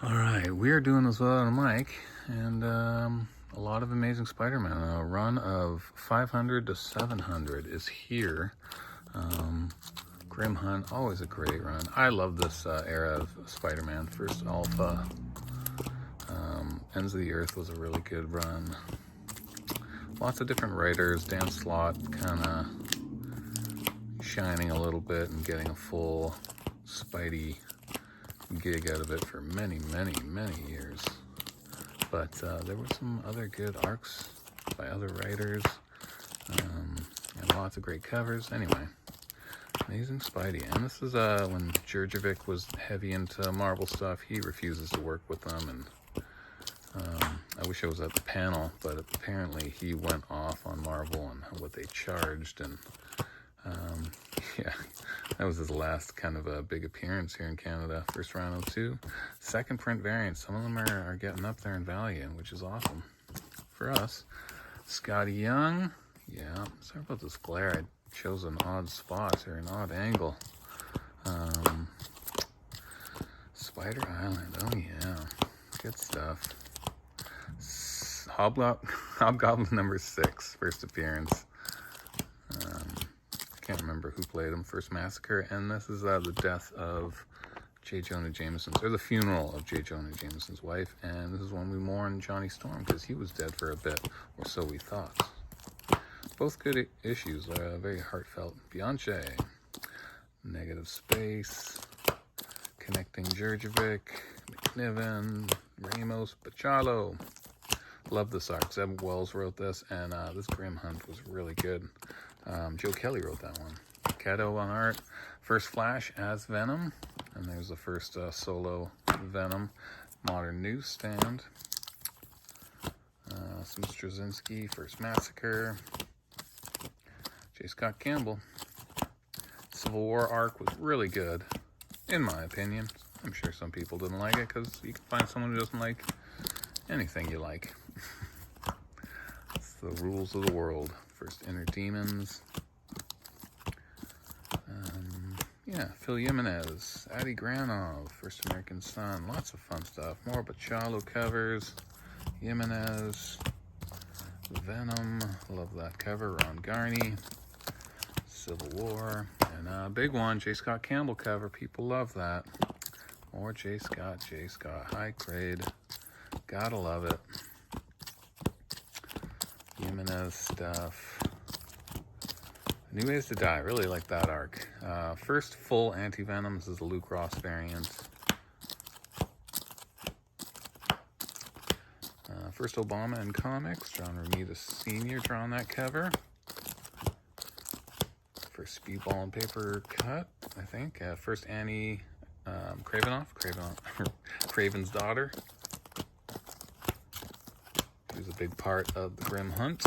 All right, we are doing this without a mic, and a lot of Amazing Spider-Man. A run of 500 to 700 is here. Grim Hunt, always a great run. I love this era of Spider-Man. First Alpha, Ends of the Earth was a really good run. Lots of different writers. Dan Slott kind of shining a little bit and getting a full Spidey gig out of it for many years. But there were some other good arcs by other writers, and lots of great covers. Anyway, Amazing Spidey. And this is when Jurjevic was heavy into Marvel stuff. He refuses to work with them, and I wish I was at the panel, but apparently he went off on Marvel and what they charged, and yeah, that was his last kind of a big appearance here in Canada. First round of 2. Second print variants. Some of them are getting up there in value, which is awesome for us. Scotty Young. Yeah, sorry about this glare. I chose an odd spot or an odd angle. Spider Island. Oh yeah, good stuff. Hobgoblin number 6. First appearance. Can't remember who played him. First Massacre, and this is the death of J. Jonah Jameson's, or the funeral of J. Jonah Jameson's wife, and this is when we mourn Johnny Storm because he was dead for a bit, or so we thought. Both good issues, very heartfelt. Bianche, Negative Space, Connecting Jurjevic, McNiven, Ramos, Bachalo. Love this arc. Zeb Wells wrote this, and this Grim Hunt was really good. Joe Kelly wrote that one. Cato on art. First Flash as Venom. And there's the first solo Venom. Modern Newsstand. Some Straczynski. First Massacre. J. Scott Campbell. Civil War arc was really good, in my opinion. I'm sure some people didn't like it, because you can find someone who doesn't like anything you like. It's the rules of the world. First Inner Demons. Yeah, Phil Jimenez, Adi Granov, First American Son, lots of fun stuff. More Bachalo covers, Jimenez, Venom, love that cover, Ron Garney, Civil War, and a big one, J. Scott Campbell cover, people love that. More J. Scott, high grade, gotta love it. Jimenez stuff. New Ways to Die, really like that arc. First full Anti-Venom, this is the Luke Ross variant. First Obama in comics, John Romita Sr. drawing that cover. First Speedball and Paper cut, I think. First Annie Craven's daughter. She was a big part of the Grim Hunt.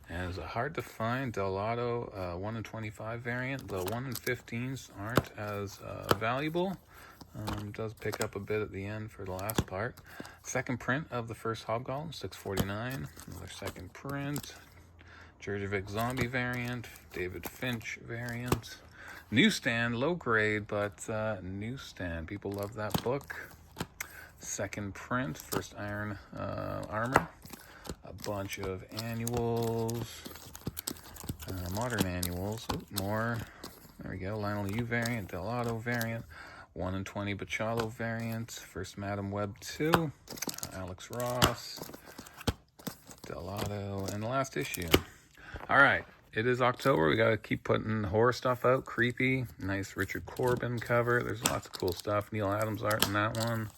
And it's a hard to find Delgado 1 in 25 variant. The 1 in 15s aren't as valuable. Does pick up a bit at the end for the last part. Second print of the first Hobgoblin, $6.49. Another second print. Jurjevic Zombie variant. David Finch variant. Newsstand, low grade, but Newsstand. People love that book. Second print, first Iron Armor. A bunch of annuals, modern annuals. More. There we go. Lionel Yu variant, Delgado variant, 1 in 20 Bachalo variant, first Madam Web 2, Alex Ross, Delgado, and the last issue. All right, it is October. We got to keep putting horror stuff out. Creepy, nice Richard Corbin cover. There's lots of cool stuff. Neil Adams art in that one.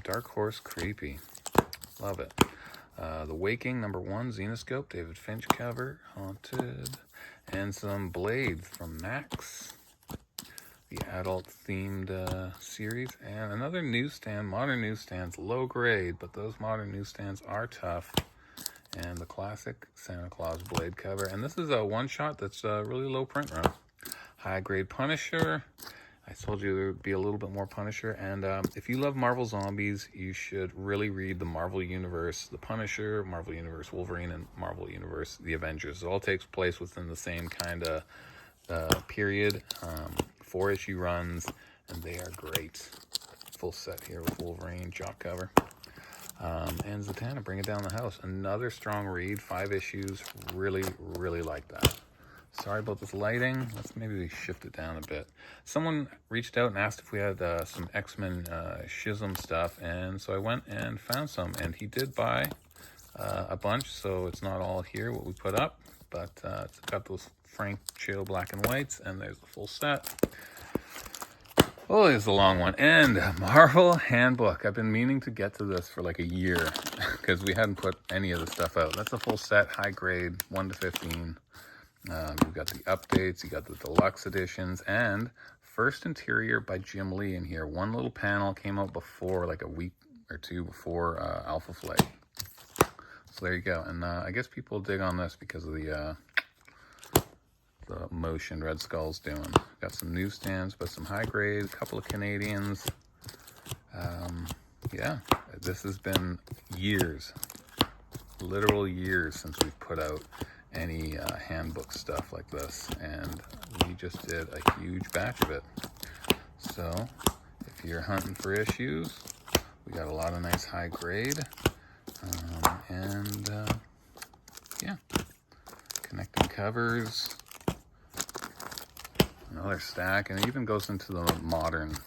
Dark Horse Creepy. Love it. The Waking, number 1, Xenoscope, David Finch cover, Haunted, and some Blades from Max, the adult-themed series, and another newsstand, Modern Newsstands, low grade, but those Modern Newsstands are tough, and the classic Santa Claus Blade cover, and this is a one-shot that's a really low print run. High-grade Punisher. I told you there would be a little bit more Punisher, and if you love Marvel Zombies, you should really read the Marvel Universe, the Punisher, Marvel Universe Wolverine, and Marvel Universe The Avengers. It all takes place within the same kind of period, 4-issue runs, and they are great. full set here with Wolverine, jock cover. And Zatanna, Bring It Down the House. Another strong read, 5 issues. Really, really like that. Sorry about this lighting. Let's maybe shift it down a bit. Someone reached out and asked if we had some X-Men Schism stuff, and so I went and found some, and he did buy a bunch, so it's not all here what we put up, but it's got those Frank Cho black and whites, and there's the full set. Oh, there's a long one. And Marvel Handbook. I've been meaning to get to this for like a year because we hadn't put any of the stuff out. That's a full set, high grade, 1 to 15. You've got the updates, you got the deluxe editions, and first interior by Jim Lee in here. One little panel came out before, like a week or two before Alpha Flight. So there you go. And I guess people dig on this because of the motion Red Skull's doing. Got some newsstands, but some high grade, a couple of Canadians. Yeah, this has been years, literal years since we've put out any handbook stuff like this, and we just did a huge batch of it. So if you're hunting for issues, we got a lot of nice high grade, and yeah, connecting covers, another stack, and it even goes into the modern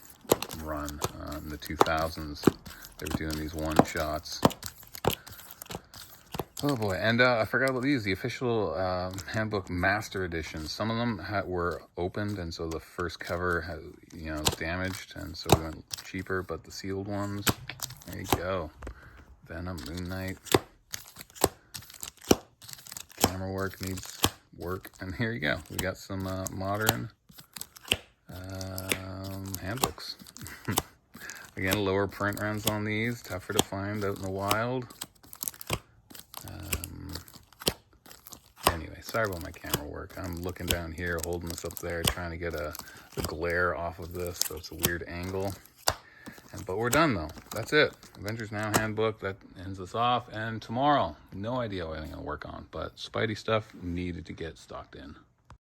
run. In the 2000s, they were doing these one shots. Oh boy, and I forgot about these, the official handbook master editions. Some of them were opened, and so the first cover has, is damaged, and so we went cheaper, but the sealed ones, there you go. Venom, Moon Knight. Camera work needs work, and here you go. We got some modern handbooks. Again, lower print runs on these, tougher to find out in the wild. Anyway, sorry about my camera work. I'm looking down here, holding this up there, trying to get the glare off of this, so it's a weird angle. But we're done though. That's it. Avengers Now handbook, that ends us off. And tomorrow, no idea what I'm going to work on, but Spidey stuff needed to get stocked in.